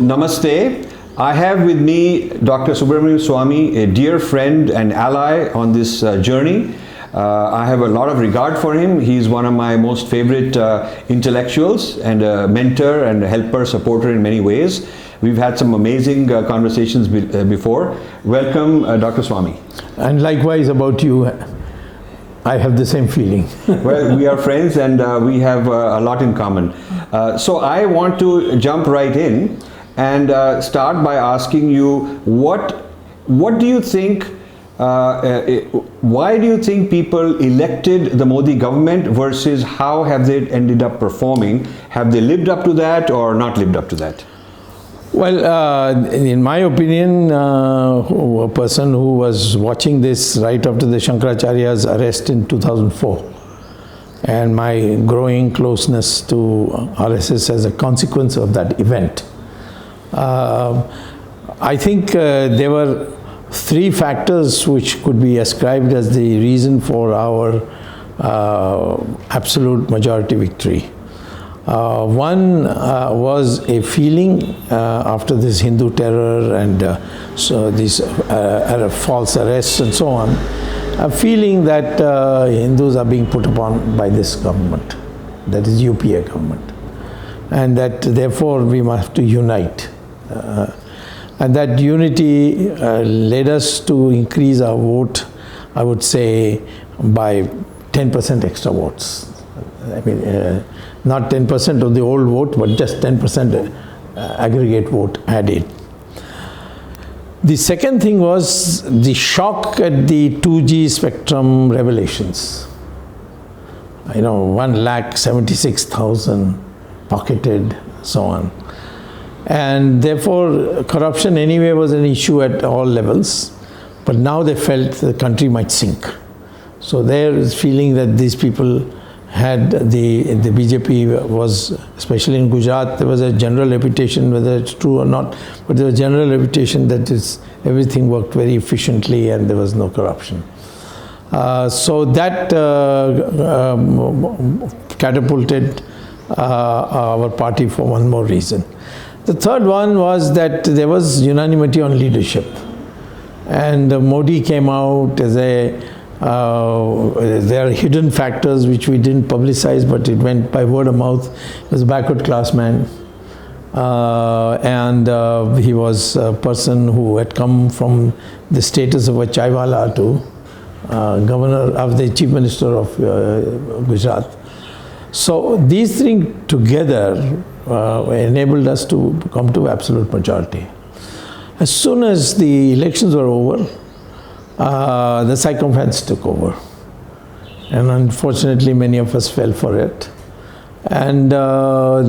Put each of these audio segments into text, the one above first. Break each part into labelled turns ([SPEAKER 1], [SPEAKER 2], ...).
[SPEAKER 1] Namaste. I have with me Dr. Swamy, a dear friend and ally on this journey. I have a lot of regard for him. He's one of my most favorite intellectuals and a mentor and a helper, supporter in many ways. We've had some amazing conversations before. Welcome, Dr. Swamy.
[SPEAKER 2] And likewise about you, I have the same feeling.
[SPEAKER 1] Well, we are friends and we have a lot in common. So I want to jump right in and start by asking you, what do you think, why do you think people elected the Modi government versus how have they ended up performing? Have they lived up to that or not lived up to that?
[SPEAKER 2] Well, in my opinion, a person who was watching this right after the Shankaracharya's arrest in 2004 and my growing closeness to RSS as a consequence of that event, I think there were three factors which could be ascribed as the reason for our absolute majority victory. One was a feeling after this Hindu terror and so these false arrests and so on, a feeling that Hindus are being put upon by this government, that is UPA government, and that therefore we must have to unite. And that unity led us to increase our vote, I would say, by 10% extra votes. I mean, not 10% of the old vote, but just 10% aggregate vote added. The second thing was the shock at the 2G spectrum revelations. 1,76,000 pocketed, so on. And therefore, corruption anyway was an issue at all levels, but now they felt the country might sink. So there is feeling that these people had the BJP was, especially in Gujarat, there was a general reputation, whether it's true or not, but there was a general reputation that everything worked very efficiently and there was no corruption. So that catapulted our party for one more reason. The third one was that there was unanimity on leadership, and Modi came out as there are hidden factors which we didn't publicize, but it went by word of mouth. He was a backward class man, and he was a person who had come from the status of a chaiwala to governor of the chief minister of Gujarat. So these things together enabled us to come to absolute majority. As soon as the elections were over, the sycophants took over, and unfortunately many of us fell for it, and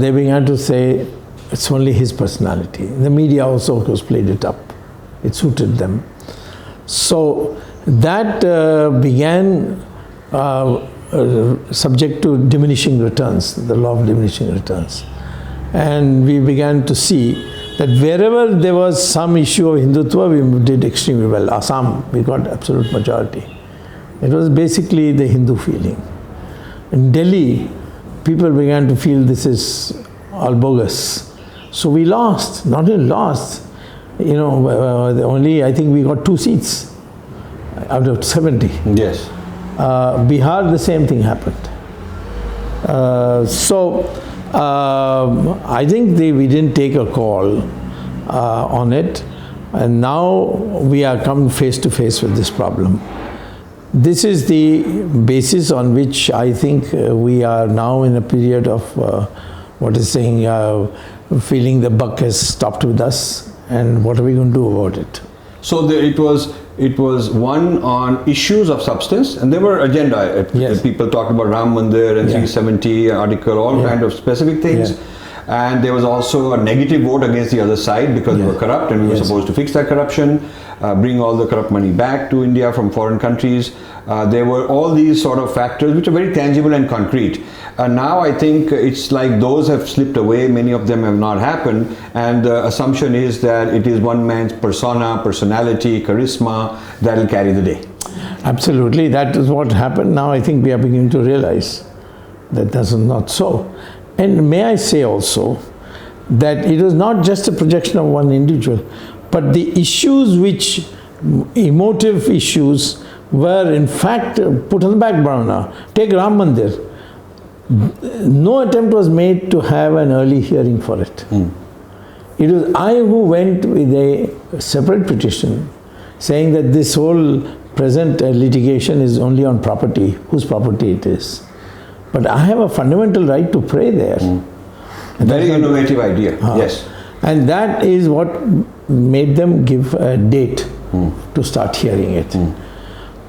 [SPEAKER 2] they began to say it's only his personality. The media also of course played it up, it suited them. So that began subject to diminishing returns, the law of diminishing returns, and we began to see that wherever there was some issue of Hindutva, we did extremely well. Assam, we got absolute majority. It was basically the Hindu feeling. In Delhi, people began to feel this is all bogus. So we lost, not only lost, only I think we got 2 seats out of 70.
[SPEAKER 1] Yes.
[SPEAKER 2] Bihar, the same thing happened. I think we didn't take a call on it, and now we are come face to face with this problem. This is the basis on which I think we are now in a period of feeling the buck has stopped with us, and what are we going to do about it?
[SPEAKER 1] So it was one on issues of substance, and there were agenda.
[SPEAKER 2] Yes.
[SPEAKER 1] People talked about Ram Mandir and 370 article, all kind of specific things.
[SPEAKER 2] Yeah.
[SPEAKER 1] And there was also a negative vote against the other side because we were corrupt, and we were supposed to fix that corruption, bring all the corrupt money back to India from foreign countries. There were all these sort of factors which are very tangible and concrete. Now I think it's like those have slipped away, many of them have not happened, and the assumption is that it is one man's persona, personality, charisma that will carry the day.
[SPEAKER 2] Absolutely, that is what happened. Now I think we are beginning to realize that that's not so. And may I say also that it was not just a projection of one individual, but the issues which, emotive issues, were in fact put on the back burner. Take Ram Mandir. No attempt was made to have an early hearing for it. It was I who went with a separate petition saying that this whole present litigation is only on property, whose property it is. But I have a fundamental right to pray there.
[SPEAKER 1] Very innovative idea, yes.
[SPEAKER 2] And that is what made them give a date to start hearing it.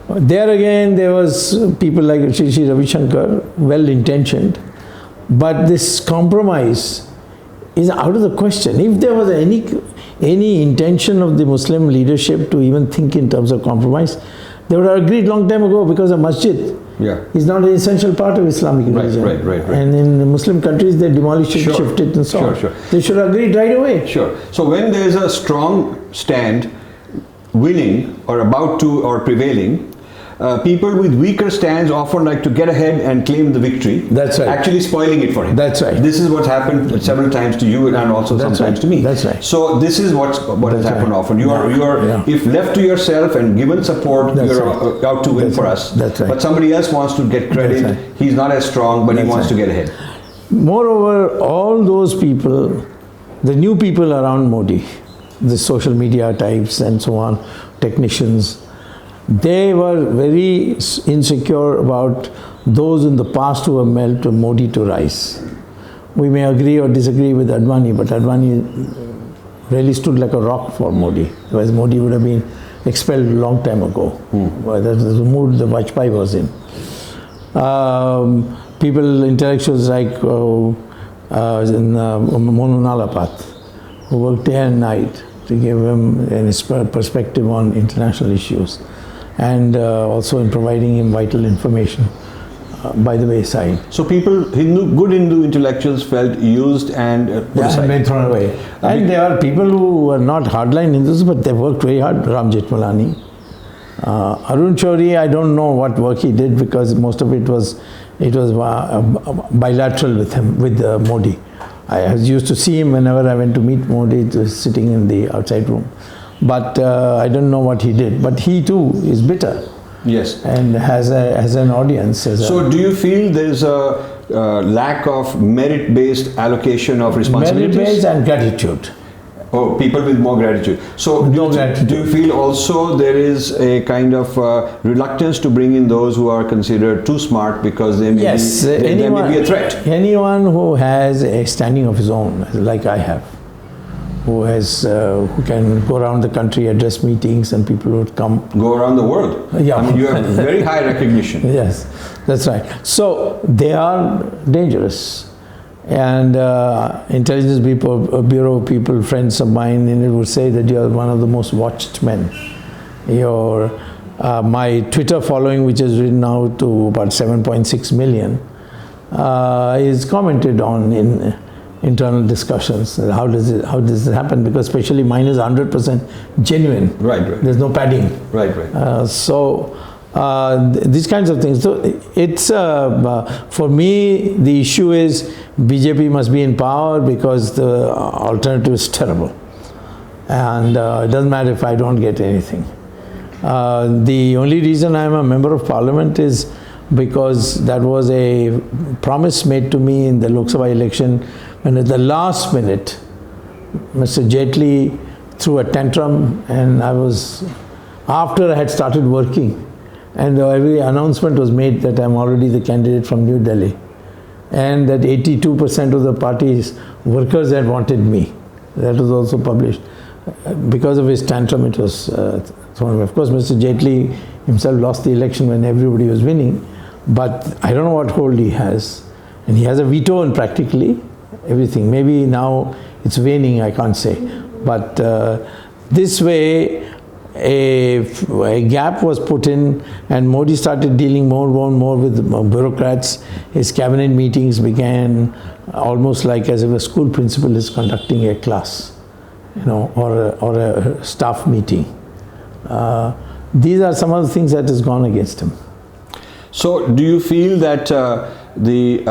[SPEAKER 2] There again, there was people like Sri Ravi Shankar, well-intentioned, but this compromise is out of the question. If there was any intention of the Muslim leadership to even think in terms of compromise, they would have agreed long time ago, because a masjid is not an essential part of Islamic religion.
[SPEAKER 1] Right.
[SPEAKER 2] And in the Muslim countries, they demolish it, shift it, and so on. They should have agreed right away.
[SPEAKER 1] Sure. So when there is a strong stand winning or about to or prevailing, people with weaker stands often like to get ahead and claim the victory.
[SPEAKER 2] That's right.
[SPEAKER 1] Actually spoiling it for him.
[SPEAKER 2] That's right.
[SPEAKER 1] This is what's happened several times to you and also sometimes to me.
[SPEAKER 2] That's right.
[SPEAKER 1] So this is what has happened often. You are if left to yourself and given support, you're out to win for us.
[SPEAKER 2] That's right.
[SPEAKER 1] But somebody else wants to get credit. He's not as strong, but he wants to get ahead.
[SPEAKER 2] Moreover, all those people, the new people around Modi, the social media types and so on, technicians, they were very insecure about those in the past who have helped Modi to rise. We may agree or disagree with Advani, but Advani really stood like a rock for Modi. Otherwise Modi would have been expelled a long time ago. Well, that was the mood the Vajpayee was in. People, intellectuals like Monu Nalapat, who worked day and night to give him his perspective on international issues, and also in providing him vital information by the wayside.
[SPEAKER 1] So people, good Hindu intellectuals felt used and put aside.
[SPEAKER 2] And thrown away. And there are people who were not hardline Hindus, but they worked very hard. Ram Jethmalani. Arun Shourie, I don't know what work he did, because most of it was bilateral with him, with Modi. I used to see him whenever I went to meet Modi, sitting in the outside room. But I don't know what he did. But he too is bitter.
[SPEAKER 1] Yes.
[SPEAKER 2] And has an audience.
[SPEAKER 1] So do you feel there's a lack of merit-based allocation of responsibilities?
[SPEAKER 2] Merit-based and gratitude.
[SPEAKER 1] Oh, people with more gratitude. So do you feel also there is a kind of reluctance to bring in those who are considered too smart, because they may, they may be a threat?
[SPEAKER 2] Anyone who has a standing of his own, like I have, who can go around the country, address meetings, and people would come.
[SPEAKER 1] Go around the world.
[SPEAKER 2] Yeah.
[SPEAKER 1] I mean, you have very high recognition.
[SPEAKER 2] Yes, that's right. So they are dangerous. And intelligence bureau people, friends of mine, in it would say that you are one of the most watched men. My Twitter following, which is written now to about 7.6 million, is commented on in internal discussions. How does it happen? Because especially mine is 100% genuine.
[SPEAKER 1] Right.
[SPEAKER 2] There's no padding.
[SPEAKER 1] Right.
[SPEAKER 2] These kinds of things. So it's for me, the issue is BJP must be in power, because the alternative is terrible, and it doesn't matter if I don't get anything. The only reason I'm a member of parliament is because that was a promise made to me in the Lok Sabha election, when at the last minute Mr. Jaitley threw a tantrum, and after I had started working, and every announcement was made that I'm already the candidate from New Delhi, and that 82% of the party's workers had wanted me. That was also published. Because of his tantrum, it was thrown away. Of course, Mr. Jaitley himself lost the election when everybody was winning, but I don't know what hold he has. And he has a veto on practically everything. Maybe now it's waning, I can't say. But this way, a gap was put in, and Modi started dealing more and more with bureaucrats. His cabinet meetings began almost like as if a school principal is conducting a class, or a staff meeting. These are some of the things that has gone against him.
[SPEAKER 1] So do you feel that the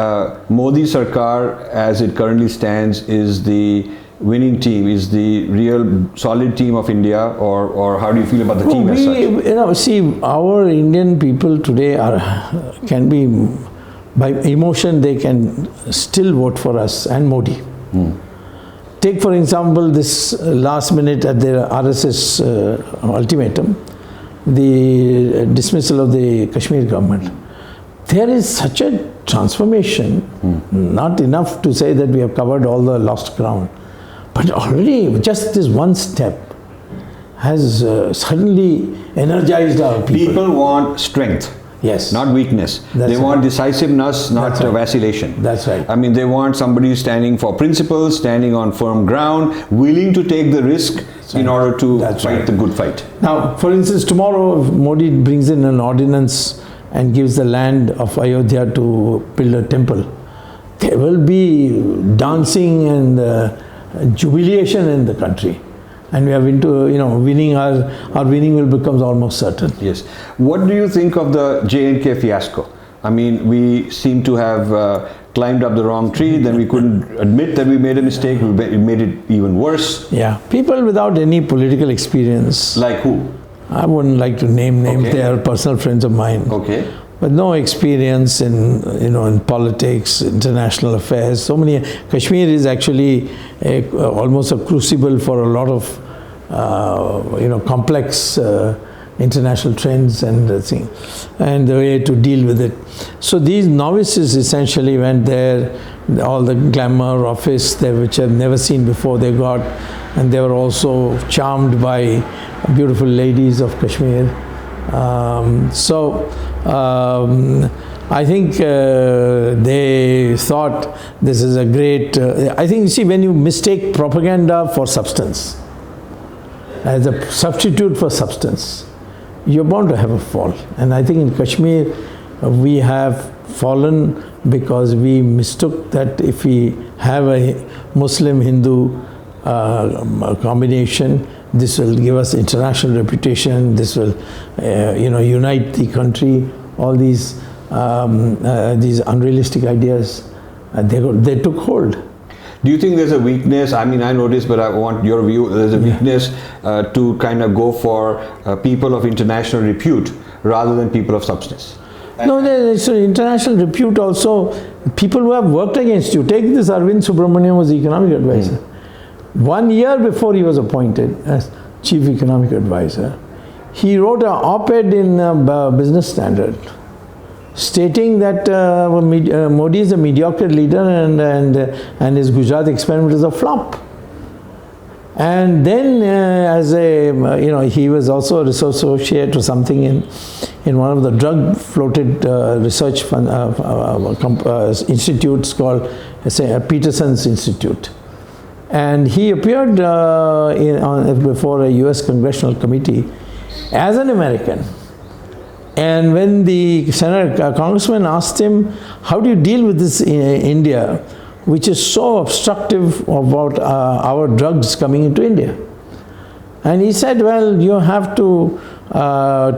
[SPEAKER 1] Modi Sarkar, as it currently stands, is the winning team, is the real solid team of India, or how do you feel about the team as such?
[SPEAKER 2] You know, see, our Indian people today can be, by emotion, they can still vote for us and Modi. Take, for example, this last minute at the RSS ultimatum, the dismissal of the Kashmir government. There is such a transformation, not enough to say that we have covered all the lost ground, but already just this one step has suddenly energized our people.
[SPEAKER 1] People want strength.
[SPEAKER 2] Yes.
[SPEAKER 1] Not weakness. They want decisiveness, not vacillation.
[SPEAKER 2] That's right.
[SPEAKER 1] I mean, they want somebody standing for principles, standing on firm ground, willing to take the risk in order to fight the good fight.
[SPEAKER 2] Now, for instance, tomorrow Modi brings in an ordinance and gives the land of Ayodhya to build a temple. There will be dancing and jubilation in the country. And we are into, you know, winning, our winning will become almost certain.
[SPEAKER 1] Yes. What do you think of the JNK fiasco? I mean, we seem to have climbed up the wrong tree, then we couldn't admit that we made a mistake, we made it even worse.
[SPEAKER 2] Yeah. People without any political experience.
[SPEAKER 1] Like who?
[SPEAKER 2] I wouldn't like to name names, they are personal friends of mine.
[SPEAKER 1] Okay.
[SPEAKER 2] But no experience in, you know, in politics, international affairs. So many. Kashmir is actually almost a crucible for a lot of, you know, complex international trends and things, and the way to deal with it. So these novices essentially went there, all the glamour, office, which I've never seen before, they got, and they were also charmed by beautiful ladies of Kashmir. I think they thought this is a great, I think, you see, when you mistake propaganda for substance, as a substitute for substance, you're bound to have a fall. And I think in Kashmir, we have fallen because we mistook that if we have a Muslim-Hindu combination, this will give us international reputation, this will you know, unite the country. All these unrealistic ideas, they took hold.
[SPEAKER 1] Do you think there's a weakness? I mean, I noticed, but I want your view. There's a weakness to kind of go for people of international repute rather than people of substance.
[SPEAKER 2] No, there's international repute also. People who have worked against you. Take this Arvind Subramanian was the economic advisor. 1 year before he was appointed as chief economic advisor, he wrote an op-ed in Business Standard stating that Modi is a mediocre leader and his Gujarat experiment is a flop. And then as a, you know, he was also a research associate or something in one of the drug floated research fund, institutes called Peterson's Institute. And he appeared before a US congressional committee as an American. And when the congressman asked him, how do you deal with this in India, which is so obstructive about our drugs coming into India? And he said, well, you have to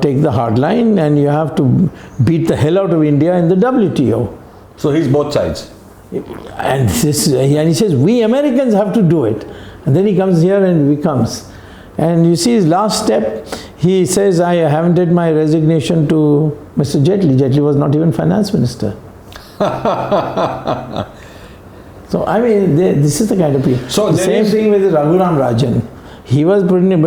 [SPEAKER 2] take the hard line and you have to beat the hell out of India in the WTO.
[SPEAKER 1] So he's both sides.
[SPEAKER 2] And he says, we Americans have to do it. And then he comes here and becomes. And you see his last step, he says, I handed my resignation to Mr. Jaitley. Jaitley was not even finance minister. So, I mean, this is the kind of people. So the same thing with Raghuram Rajan. He was building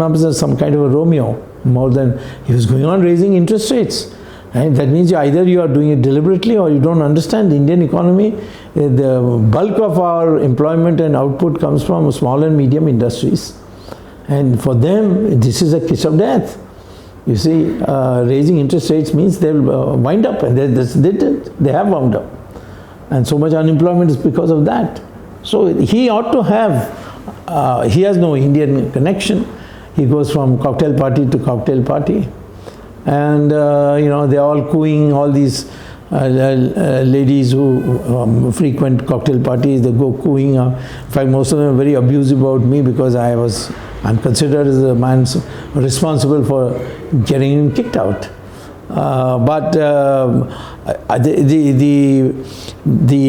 [SPEAKER 2] up as some kind of a Romeo, more than he was going on raising interest rates. And that means either you are doing it deliberately or you don't understand the Indian economy. The bulk of our employment and output comes from small and medium industries. And for them, this is a kiss of death. You see, raising interest rates means they'll wind up, and they have wound up. And so much unemployment is because of that. So he ought to have, he has no Indian connection. He goes from cocktail party to cocktail party. And you know, they're all cooing, all these ladies who frequent cocktail parties, they go cooing. In fact, most of them are very abusive about me because I'm considered as the man responsible for getting him kicked out. But the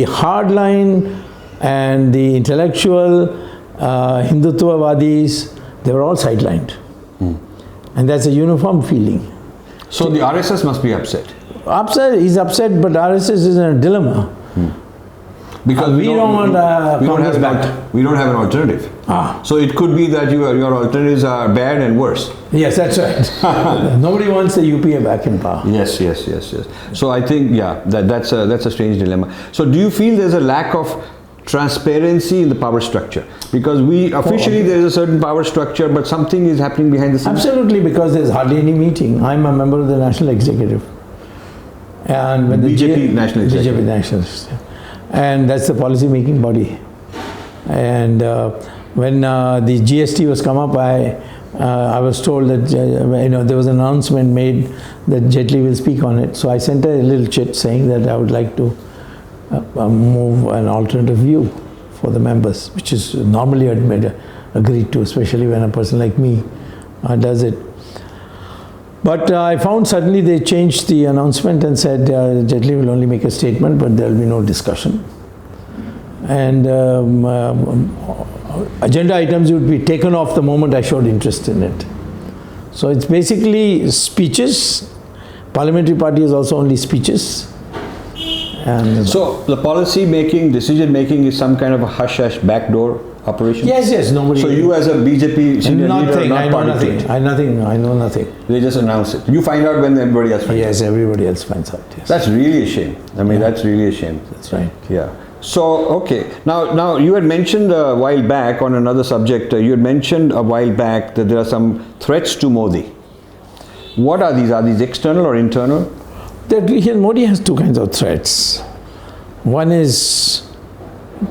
[SPEAKER 2] hardline and the intellectual Hindutva-vadis, they were all sidelined. And that's a uniform feeling.
[SPEAKER 1] So the RSS must be upset.
[SPEAKER 2] He's upset, but RSS is in a dilemma.
[SPEAKER 1] Because
[SPEAKER 2] we don't want Congress back.
[SPEAKER 1] We don't have an alternative. So it could be that your alternatives are bad and worse.
[SPEAKER 2] Yes, that's right. Nobody wants the UPA back in power.
[SPEAKER 1] Yes. So I think, that's a strange dilemma. So do you feel there's a lack of transparency in the power structure? Because officially there is a certain power structure, but something is happening behind the scenes.
[SPEAKER 2] Absolutely, because there's hardly any meeting. I'm a member of the National Executive. And when
[SPEAKER 1] BJP National Executive.
[SPEAKER 2] BJP National Executive. And that's the policy making body. And when the GST was come up, I was told that there was an announcement made that Jaitley will speak on it. So I sent a little chit saying that I would like to move an alternative view for the members, which is normally agreed to, especially when a person like me does it. But I found suddenly they changed the announcement and said Jaitley will only make a statement, but there will be no discussion. And agenda items would be taken off the moment I showed interest in it. So it's basically speeches. Parliamentary party is also only speeches. And
[SPEAKER 1] so the policy making, decision making is some kind of a hush-hush backdoor operation?
[SPEAKER 2] Yes, nobody.
[SPEAKER 1] So you as a BJP senior leader, not party?
[SPEAKER 2] I know nothing.
[SPEAKER 1] They just announce it. You find out when everybody else finds out?
[SPEAKER 2] Yes, everybody else finds out, yes.
[SPEAKER 1] That's really a shame. I mean, that's really a shame.
[SPEAKER 2] That's right.
[SPEAKER 1] Yeah. So, okay. Now you had mentioned a while back on another subject, you had mentioned a while back that there are some threats to Modi. What are these? Are these external or internal?
[SPEAKER 2] Modi has two kinds of threats. One is,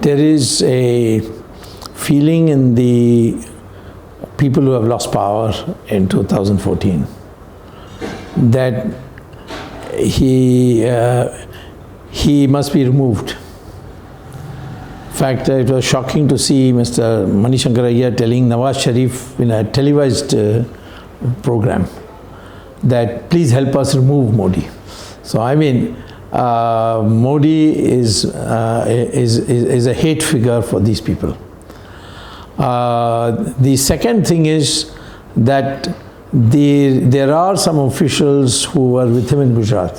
[SPEAKER 2] there is a feeling in the people who have lost power in 2014 that he must be removed. In fact, it was shocking to see Mr. Mani Shankar Aiyar telling Nawaz Sharif in a televised program that please help us remove Modi. So I mean, Modi is a hate figure for these people. The second thing is that there are some officials who are with him in Gujarat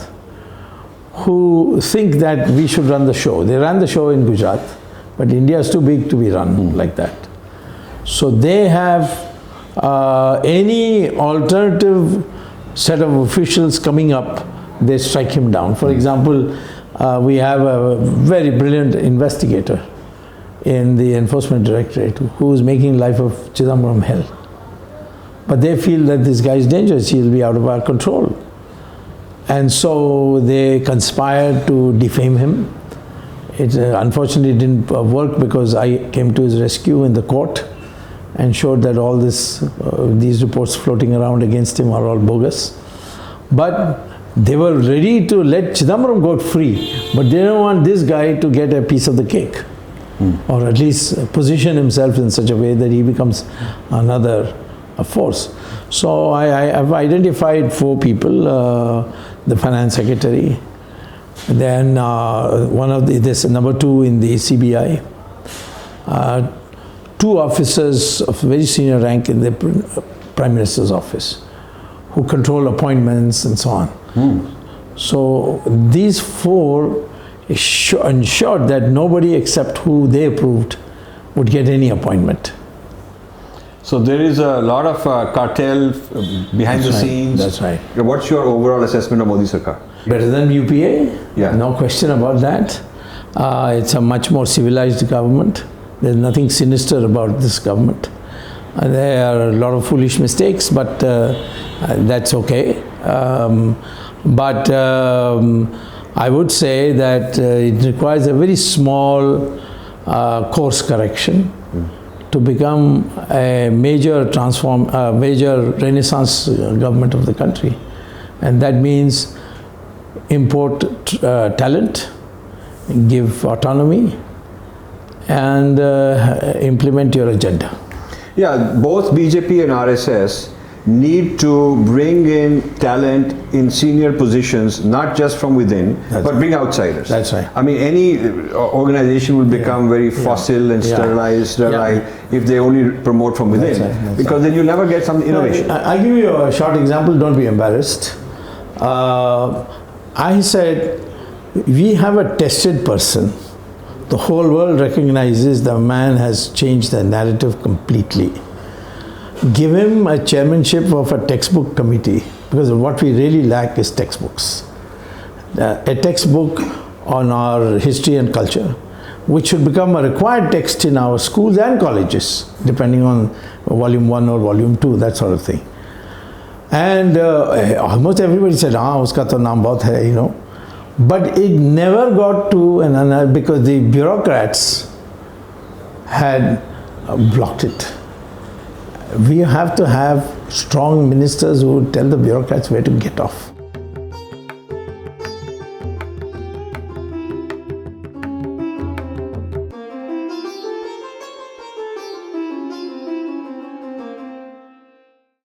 [SPEAKER 2] who think that we should run the show. They ran the show in Gujarat, but India is too big to be run like that. So they have any alternative set of officials coming up, they strike him down. For example, we have a very brilliant investigator in the Enforcement Directorate who is making life of Chidambaram hell. But they feel that this guy is dangerous, he will be out of our control. And so they conspired to defame him. It unfortunately didn't work because I came to his rescue in the court and showed that all these reports floating around against him are all bogus. But they were ready to let Chidambaram go free, but they don't want this guy to get a piece of the cake, or at least position himself in such a way that he becomes another force. So I have identified 4 people, the finance secretary, then this number 2 in the CBI, 2 officers of very senior rank in the Prime Minister's office who control appointments and so on. So these 4 ensured that nobody except who they approved would get any appointment.
[SPEAKER 1] So there is a lot of cartel behind the scenes.
[SPEAKER 2] That's right.
[SPEAKER 1] What's your overall assessment of Modi Sarkar?
[SPEAKER 2] Better than UPA?
[SPEAKER 1] Yeah.
[SPEAKER 2] No question about that. It's a much more civilized government. There's nothing sinister about this government. There are a lot of foolish mistakes, but that's okay. But I would say that it requires a very small course correction to become a major renaissance government of the country. And that means import talent, give autonomy, and implement your agenda.
[SPEAKER 1] Yeah, both BJP and RSS need to bring in talent in senior positions, not just from within, but bring outsiders.
[SPEAKER 2] That's right.
[SPEAKER 1] I mean, any organization will become very fossil and sterile if they only promote from within, because then you'll never get some innovation.
[SPEAKER 2] I'll give you a short example, don't be embarrassed. I said, we have a tested person. The whole world recognizes the man has changed the narrative completely. Give him a chairmanship of a textbook committee, because what we really lack is textbooks. A textbook on our history and culture, which should become a required text in our schools and colleges, depending on volume 1 or volume 2, that sort of thing. And almost everybody said, uska to naam bahut hai, you know. But it never got to, because the bureaucrats had blocked it. We have to have strong ministers who tell the bureaucrats where to get off.